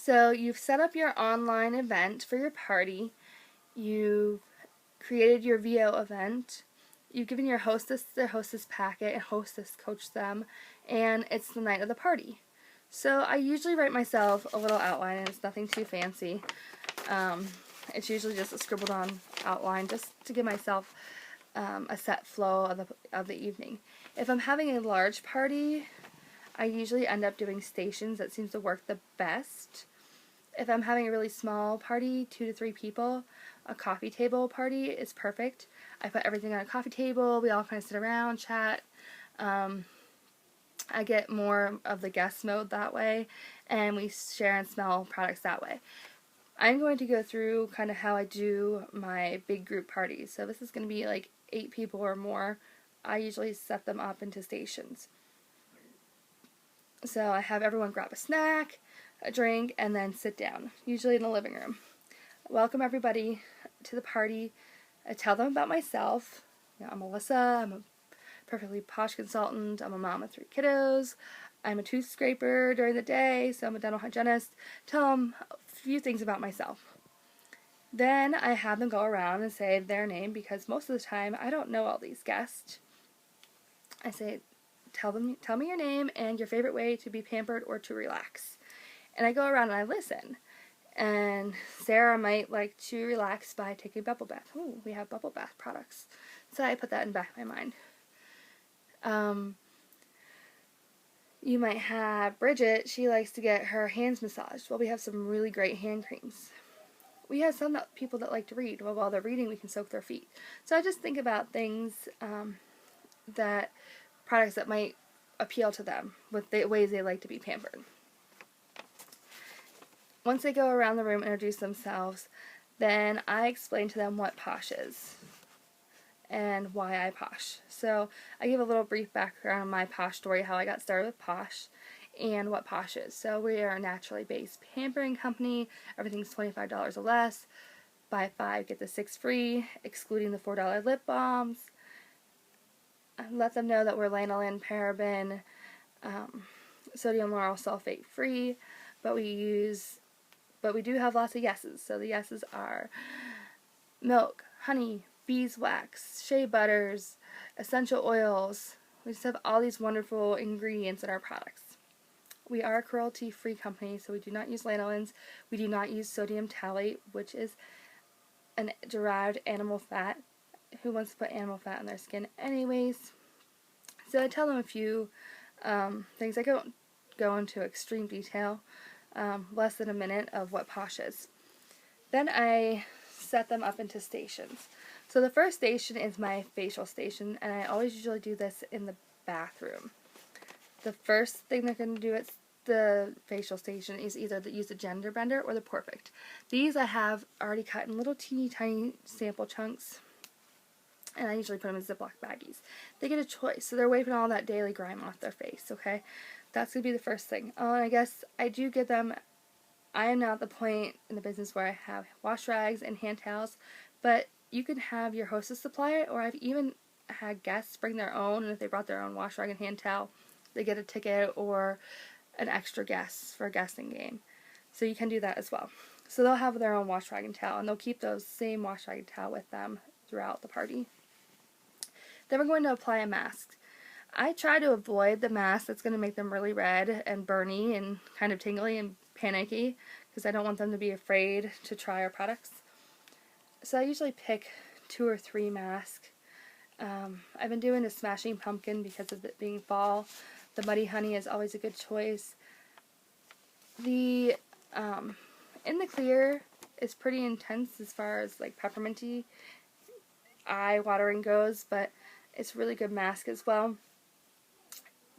So you've set up your online event for your party. You've created your VO event. You've given your hostess their hostess packet and hostess coached them, and it's the night of the party. So I usually write myself a little outline, and it's nothing too fancy. It's usually just a scribbled on outline just to give myself a set flow of the evening. If I'm having a large party, I usually end up doing stations. That seems to work the best. If I'm having a really small party, 2 to 3 people, a coffee table party is perfect. I put everything on a coffee table. We all kind of sit around, chat. I get more of the guest mode that way, and we share and smell products that way. I'm going to go through kind of how I do my big group parties. So this is going to be like 8 people or more. I usually set them up into stations. So I have everyone grab a snack, a drink, and then sit down, usually in the living room. Welcome everybody to the party. I tell them about myself. You know, I'm Melissa. I'm a perfectly posh consultant. I'm a mom of 3 kiddos. I'm a tooth scraper during the day, so I'm a dental hygienist. Tell them a few things about myself. Then I have them go around and say their name, because most of the time I don't know all these guests. I say, tell me your name and your favorite way to be pampered or to relax. And I go around and I listen. And Sarah might like to relax by taking a bubble bath. Oh, we have bubble bath products. So I put that in the back of my mind. You might have Bridget, she likes to get her hands massaged. Well, we have some really great hand creams. We have some people that like to read. Well, while they're reading, we can soak their feet. So I just think about things, products that might appeal to them with the ways they like to be pampered. Once they go around the room and introduce themselves, then I explain to them what Posh is and why I Posh. So I give a little brief background on my Posh story, how I got started with Posh, and what Posh is. So we are a naturally based pampering company. Everything's $25 or less. Buy 5, get the 6 free, excluding the $4 lip balms. Let them know that we're lanolin, paraben, sodium lauryl sulfate free, but we do have lots of yeses. So the yeses are milk, honey, beeswax, shea butters, essential oils. We just have all these wonderful ingredients in our products. We are a cruelty-free company, so we do not use lanolins. We do not use sodium talate, which is a derived animal fat. Who wants to put animal fat in their skin anyways? So I tell them a few things. I don't go into extreme detail, less than a minute of what Posh is. Then I set them up into stations. So the first station is my facial station, and I always usually do this in the bathroom. The first thing they're going to do at the facial station is either use the Gender Bender or the Perfect. These I have already cut in little teeny tiny sample chunks, and I usually put them in Ziploc baggies. They get a choice, so they're wiping all that daily grime off their face, okay? That's going to be the first thing. And I guess I do give them, I am now at the point in the business where I have wash rags and hand towels, but you can have your hostess supply it, or I've even had guests bring their own, and if they brought their own wash rag and hand towel, they get a ticket or an extra guest for a guesting game. So you can do that as well. So they'll have their own wash rag and towel, and they'll keep those same wash rag and towel with them throughout the party. Then we're going to apply a mask. I try to avoid the mask that's going to make them really red and burny and kind of tingly and panicky, because I don't want them to be afraid to try our products. So I usually pick 2 or 3 masks. I've been doing the Smashing Pumpkin because of it being fall. The Muddy Honey is always a good choice. The In the Clear is pretty intense as far as like pepperminty eye watering goes, but it's a really good mask as well.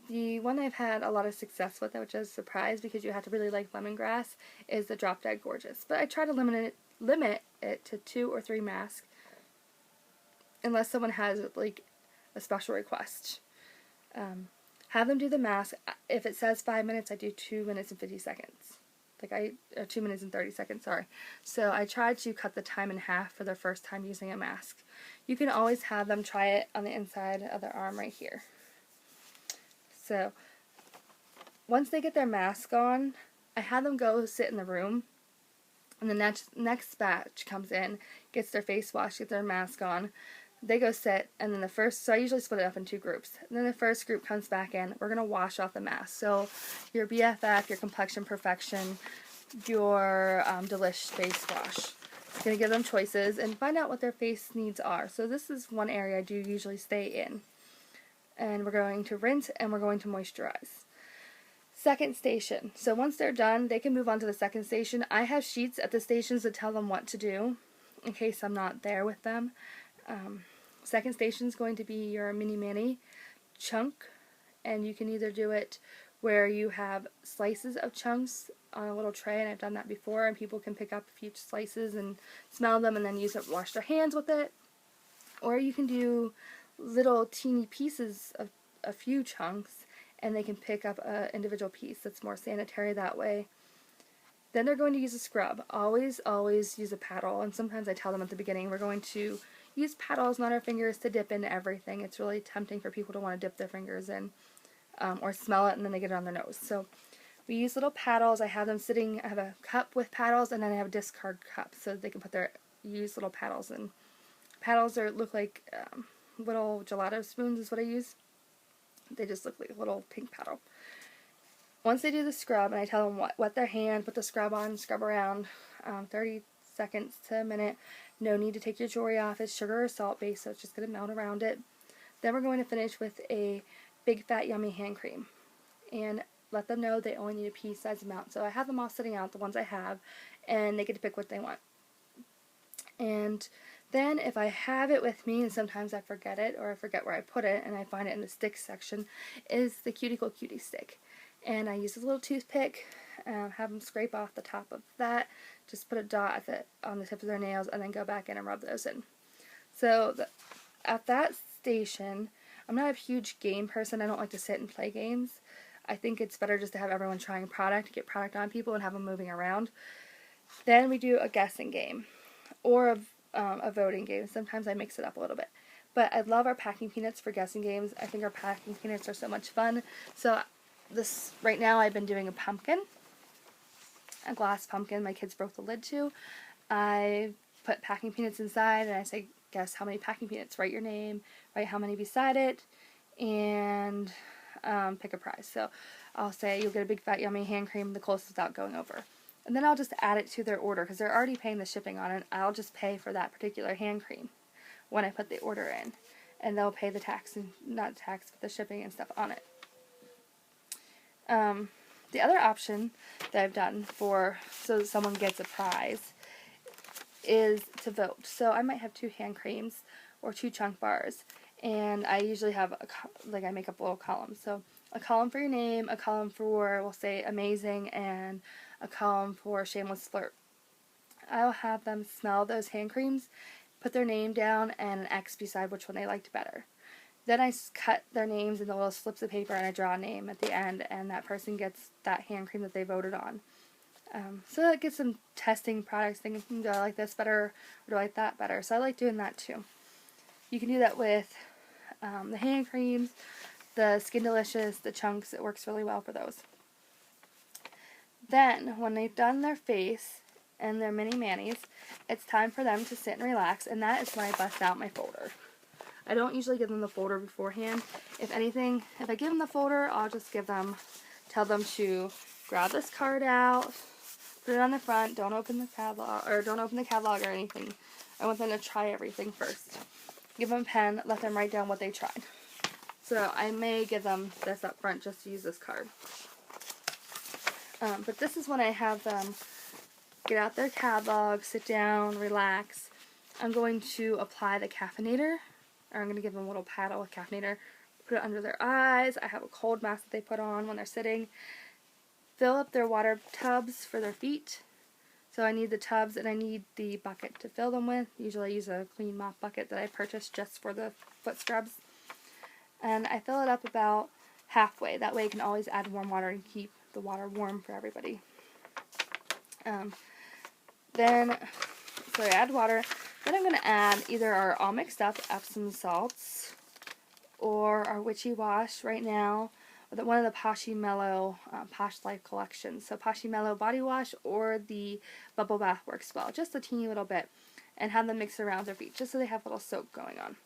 The one I've had a lot of success with, which is a surprise because you have to really like lemongrass, is the Drop Dead Gorgeous. But I try to limit it to 2 or 3 masks unless someone has like a special request. Have them do the mask. If it says 5 minutes, I do 2 minutes and 50 seconds. 2 minutes and 30 seconds, sorry. So I try to cut the time in half for their first time using a mask. You can always have them try it on the inside of their arm right here. So once they get their mask on, I had them go sit in the room, and the next batch comes in, gets their face washed, gets their mask on. They go sit, and then so I usually split it up in 2 groups. And then the first group comes back in. We're going to wash off the mask. So your BFF, your Complexion Perfection, your Delish face wash. I'm going to give them choices and find out what their face needs are. So this is one area I do usually stay in. And we're going to rinse and we're going to moisturize. Second station. So once they're done, they can move on to the second station. I have sheets at the stations that tell them what to do in case I'm not there with them. Second station is going to be your mini chunk, and you can either do it where you have slices of chunks on a little tray, and I've done that before, and people can pick up a few slices and smell them and then use it, wash their hands with it. Or you can do little teeny pieces of a few chunks, and they can pick up an individual piece that's more sanitary that way. Then they're going to use a scrub. Always use a paddle, and sometimes I tell them at the beginning we're going to use paddles, not our fingers, to dip into everything. It's really tempting for people to want to dip their fingers in or smell it and then they get it on their nose. So we use little paddles. I have them sitting, I have a cup with paddles, and then I have a discard cup so they can put use little paddles in. Paddles look like little gelato spoons is what I use. They just look like a little pink paddle. Once they do the scrub, and I tell them wet their hand, put the scrub on, scrub around 30 seconds to a minute. No need to take your jewelry off. It's sugar or salt based, so it's just going to melt around it. Then we're going to finish with a big fat yummy hand cream. And let them know they only need a pea size amount. So I have them all sitting out, the ones I have, and they get to pick what they want. And then if I have it with me, and sometimes I forget it, or I forget where I put it, and I find it in the stick section, is the Cuticle Cutie stick. And I use a little toothpick, have them scrape off the top of that, just put a dot on the tip of their nails, and then go back in and rub those in. So at that station, I'm not a huge game person. I don't like to sit and play games. I think it's better just to have everyone trying product, get product on people, and have them moving around. Then we do a guessing game, or a voting game. Sometimes I mix it up a little bit. But I love our packing peanuts for guessing games. I think our packing peanuts are so much fun. So right now I've been doing a pumpkin, a glass pumpkin my kids broke the lid to. I put packing peanuts inside, and I say, guess how many packing peanuts. Write your name, write how many beside it, and pick a prize. So I'll say you'll get a big fat yummy hand cream, the closest without going over. And then I'll just add it to their order because they're already paying the shipping on it. I'll just pay for that particular hand cream when I put the order in. And they'll pay the tax, and not tax, but the shipping and stuff on it. The other option that I've done so someone gets a prize is to vote. So I might have 2 hand creams or 2 chunk bars, and I usually have I make up a little column. So a column for your name, a column for, we'll say, amazing, and a column for shameless flirt. I'll have them smell those hand creams, put their name down, and an X beside which one they liked better. Then I cut their names into little slips of paper, and I draw a name at the end, and that person gets that hand cream that they voted on. So that gets them testing products, thinking, do I like this better, or do I like that better? So I like doing that too. You can do that with the hand creams, the Skin Delicious, the chunks. It works really well for those. Then, when they've done their face and their mini manis, it's time for them to sit and relax, and that is when I bust out my folder. I don't usually give them the folder beforehand. If anything, if I give them the folder, I'll just tell them to grab this card out, put it on the front, don't open the catalog or anything. I want them to try everything first. Give them a pen, let them write down what they tried. So I may give them this up front just to use this card. But this is when I have them get out their catalog, sit down, relax. I'm going to apply the caffeinator, or I'm going to give them a little paddle with caffeinator, put it under their eyes. I have a cold mask that they put on when they're sitting. Fill up their water tubs for their feet. So I need the tubs and I need the bucket to fill them with. Usually I use a clean mop bucket that I purchased just for the foot scrubs. And I fill it up about halfway. That way I can always add warm water and keep the water warm for everybody. So I add water. Then I'm going to add either our all mixed up Epsom salts or our witchy wash right now, one of the Poshy Mellow Posh Life collections. So Poshy Mellow body wash or the bubble bath works well, just a teeny little bit, and have them mix around their feet just so they have a little soak going on.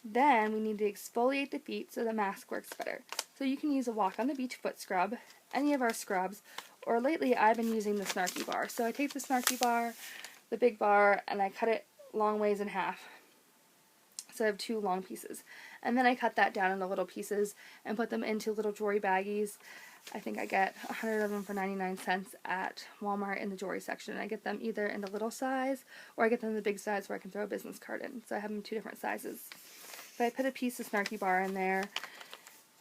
Then we need to exfoliate the feet so the mask works better. So you can use a walk on the beach foot scrub, any of our scrubs, or lately I've been using the Snarky bar. So I take the Snarky bar, the big bar, and I cut it long ways in half. So I have 2 long pieces. And then I cut that down into little pieces and put them into little jewelry baggies. I think I get 100 of them for 99 cents at Walmart in the jewelry section. I get them either in the little size or I get them in the big size where I can throw a business card in. So I have them 2 different sizes. So I put a piece of Snarky bar in there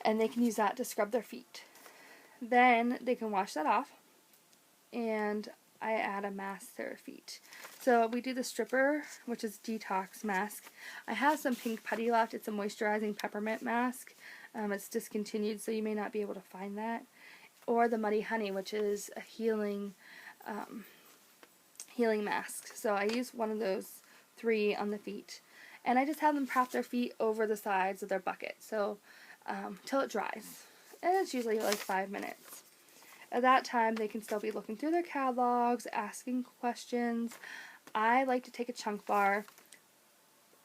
and they can use that to scrub their feet. Then they can wash that off and I add a mask to their feet. So we do the stripper, which is detox mask. I have some pink putty left. It's a moisturizing peppermint mask. It's discontinued, so you may not be able to find that. Or the muddy honey, which is a healing mask. So I use one of those 3 on the feet. And I just have them prop their feet over the sides of their bucket, so till it dries. And it's usually like 5 minutes. At that time, they can still be looking through their catalogs, asking questions. I like to take a chunk bar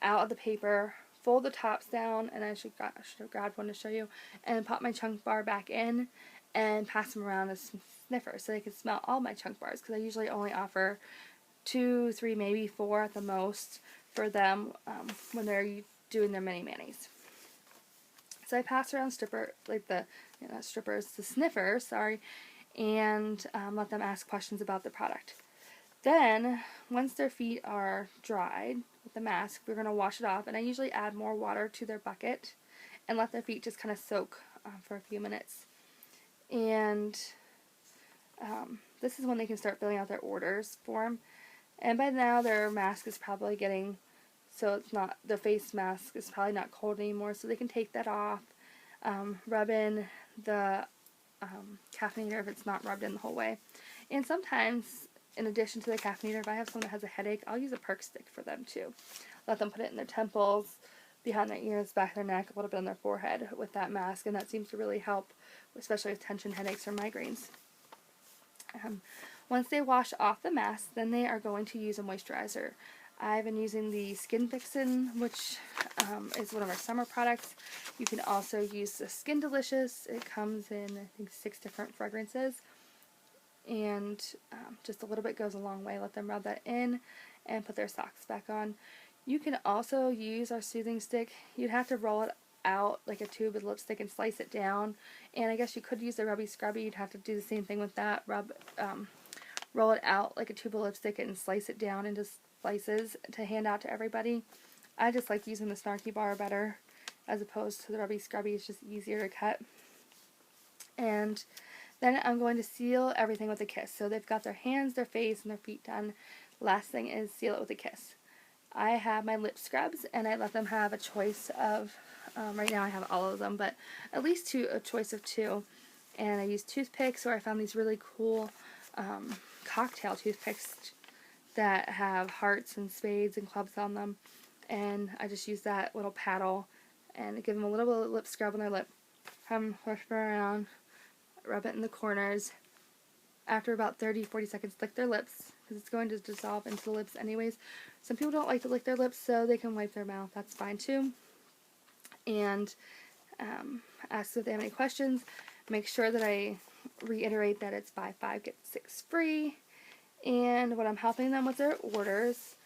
out of the paper, fold the tops down, and I should have grabbed one to show you, and pop my chunk bar back in and pass them around as sniffers so they can smell all my chunk bars, because I usually only offer 2, 3, maybe 4 at the most for them when they're doing their mini manis. So I pass around the sniffers, sorry, and let them ask questions about the product. Then, once their feet are dried with the mask, we're going to wash it off, and I usually add more water to their bucket and let their feet just kind of soak for a few minutes. And this is when they can start filling out their orders form. And by now their mask is probably getting, so it's not, their face mask is probably not cold anymore, so they can take that off, rub in the caffeinator if it's not rubbed in the whole way. And sometimes, in addition to the caffeinator, if I have someone that has a headache, I'll use a perk stick for them too. Let them put it in their temples, behind their ears, back of their neck, a little bit on their forehead with that mask, and that seems to really help, especially with tension headaches or migraines. Once they wash off the mask, then they are going to use a moisturizer. I've been using the Skin Fixin', which is one of our summer products. You can also use the Skin Delicious. It comes in, I think, 6 different fragrances. And just a little bit goes a long way. Let them rub that in and put their socks back on. You can also use our soothing stick. You'd have to roll it out like a tube of lipstick and slice it down. And I guess you could use the Rubby Scrubby. You'd have to do the same thing with that. Roll it out like a tube of lipstick and slice it down into slices to hand out to everybody. I just like using the Snarky bar better as opposed to the Rubby Scrubby. It's just easier to cut. And then I'm going to seal everything with a kiss. So they've got their hands, their face, and their feet done. Last thing is seal it with a kiss. I have my lip scrubs, and I let them have a choice of, right now I have all of them, but at least a choice of 2. And I use toothpicks, or I found these really cool cocktail toothpicks that have hearts and spades and clubs on them. And I just use that little paddle and give them a little bit of lip scrub on their lip. Have them whisper around, rub it in the corners. After about 30-40 seconds, lick their lips, because it's going to dissolve into the lips anyways. Some people don't like to lick their lips, so they can wipe their mouth. That's fine too. And ask if they have any questions. Make sure that I reiterate that it's buy 5, get 6 free. And when I'm helping them with their orders,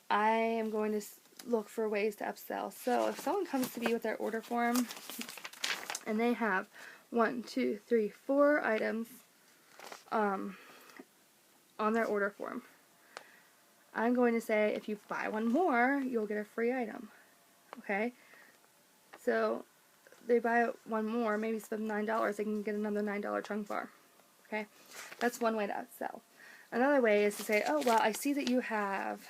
I am going to look for ways to upsell. So if someone comes to me with their order form and they have 1, 2, 3, 4 items on their order form, I'm going to say, if you buy 1 more, you'll get a free item. Okay? So they buy 1 more, maybe spend $9, they can get another $9 chunk bar. Okay? That's one way to upsell. Another way is to say, oh, well, I see that you have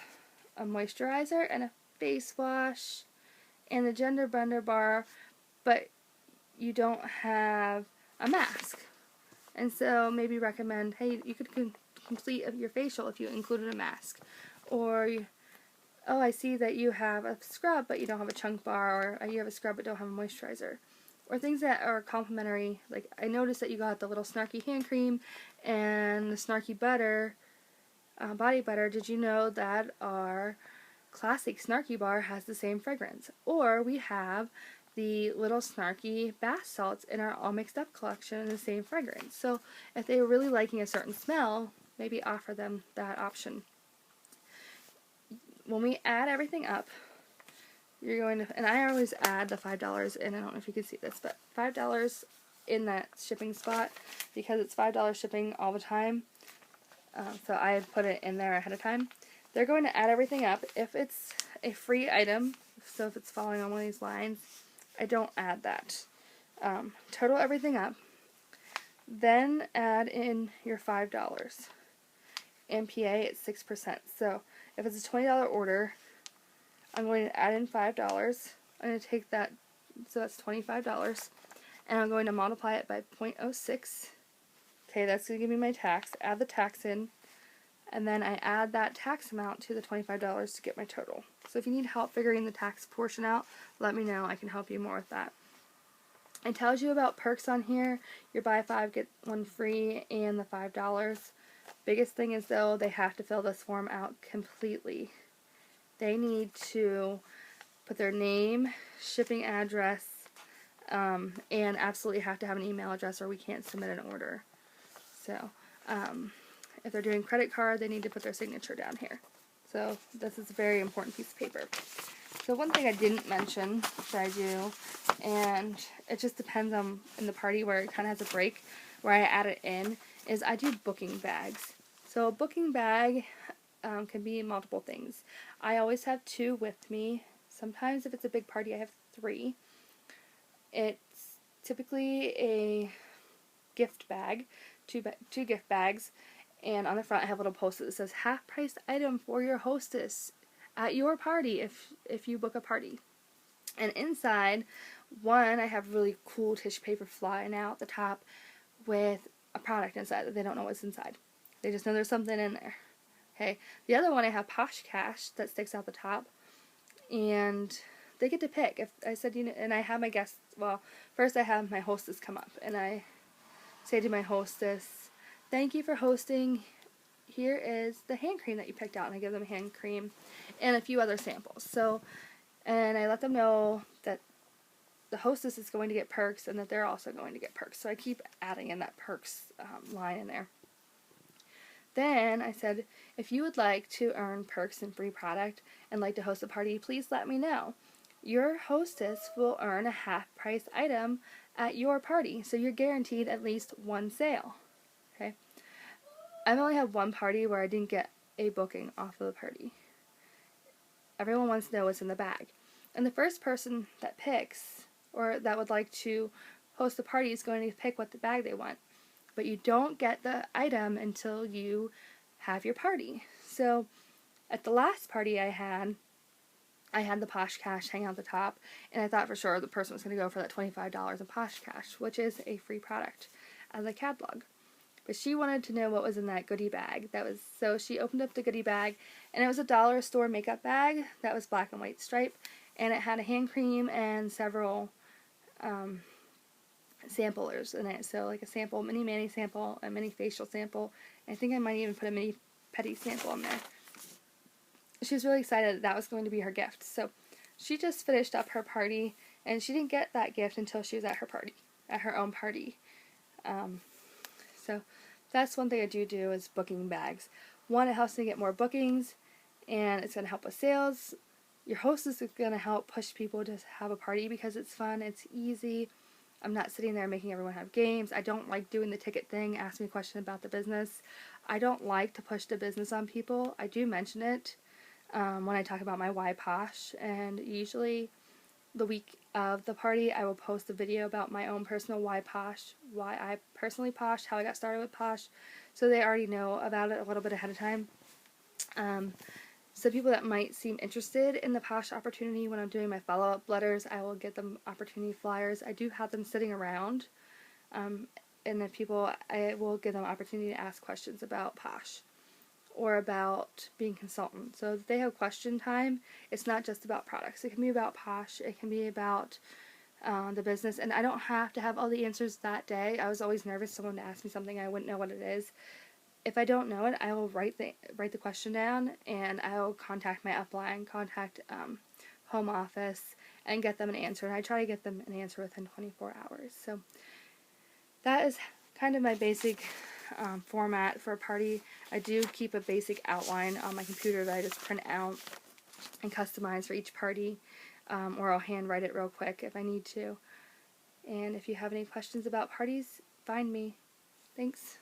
a moisturizer and a face wash and a gender blender bar, but you don't have a mask. And so maybe recommend, hey, you could complete your facial if you included a mask. Or, oh, I see that you have a scrub, but you don't have a chunk bar, or you have a scrub but don't have a moisturizer. or things that are complimentary. Like, I noticed that you got the little snarky hand cream and the snarky butter, body butter. Did you know that our classic snarky bar has the same fragrance? Or we have the little snarky bath salts in our all mixed up collection in the same fragrance. So if they were really liking a certain smell, maybe offer them that option. When we add everything up, you're going to, and I always add the $5 in. I don't know if you can see this, but $5 in that shipping spot, because it's $5 shipping all the time. So I put it in there ahead of time. They're going to add everything up. If it's a free item, so if it's falling on one of these lines, I don't add that. Total everything up. Then add in your $5. MPA at 6%. So if it's a $20 order, I'm going to add in $5. I'm going to take that, so that's $25, and I'm going to multiply it by 0.06. Okay, that's going to give me my tax. Add the tax in, and then I add that tax amount to the $25 to get my total. So if you need help figuring the tax portion out, let me know. I can help you more with that. It tells you about perks on here. Your buy 5, get 1 free, and the $5. Biggest thing is, though, they have to fill this form out completely. They need to put their name, shipping address, and absolutely have to have an email address or we can't submit an order. So, if they're doing credit card, they need to put their signature down here. So, this is a very important piece of paper. So, one thing I didn't mention that I do, and it just depends on in the party where it kind of has a break, where I add it in, is I do booking bags. So, a booking bag can be multiple things. I always have 2 with me. Sometimes if it's a big party, I have 3. It's typically a gift bag, 2 gift bags, and on the front I have a little post-it that says half price item for your hostess at your party if you book a party. And inside, one, I have really cool tissue paper flying out the top with a product inside that they don't know what's inside. They just know there's something in there. Okay, the other one I have Posh Cash that sticks out the top, and they get to pick. If I said, and I have my guests, well, first I have my hostess come up, and I say to my hostess, thank you for hosting, here is the hand cream that you picked out, and I give them a hand cream, and a few other samples. So, and I let them know that the hostess is going to get perks, and that they're also going to get perks. So I keep adding in that perks line in there. Then I said, if you would like to earn perks and free product and like to host a party, please let me know. Your hostess will earn a half price item at your party, so you're guaranteed at least 1 sale. Okay, I've only had 1 party where I didn't get a booking off of the party. Everyone wants to know what's in the bag. And the first person that picks, or that would like to host a party, is going to pick what the bag they want. But you don't get the item until you have your party. So, at the last party I had the Posh Cash hang out the top, and I thought for sure the person was going to go for that $25 in Posh Cash, which is a free product as a catalog. But she wanted to know what was in that goodie bag. So she opened up the goodie bag, and it was a dollar store makeup bag that was black and white stripe, and it had a hand cream and several samplers in it. So like a sample, mini mani sample, a mini facial sample, and I think I might even put a mini pedi sample in there. She was really excited that was going to be her gift. So she just finished up her party, and she didn't get that gift until she was at her party, at her own party. So that's one thing I do is booking bags. One, it helps me get more bookings, and it's going to help with sales. Your hostess is going to help push people to have a party because it's fun, it's easy. I'm not sitting there making everyone have games. I don't like doing the ticket thing, ask me a question about the business. I don't like to push the business on people. I do mention it when I talk about my Why Posh, and usually the week of the party I will post a video about my own personal Why Posh, why I personally poshed, how I got started with Posh, so they already know about it a little bit ahead of time. So people that might seem interested in the Posh opportunity, when I'm doing my follow-up letters, I will get them opportunity flyers. I do have them sitting around, and if people, I will give them opportunity to ask questions about Posh or about being consultant. So if they have question time, it's not just about products. It can be about Posh. It can be about the business, and I don't have to have all the answers that day. I was always nervous someone would ask me something I wouldn't know what it is. If I don't know it, I will write the question down, and I will contact my upline, contact home office, and get them an answer. And I try to get them an answer within 24 hours. So that is kind of my basic format for a party. I do keep a basic outline on my computer that I just print out and customize for each party, or I'll handwrite it real quick if I need to. And if you have any questions about parties, find me. Thanks.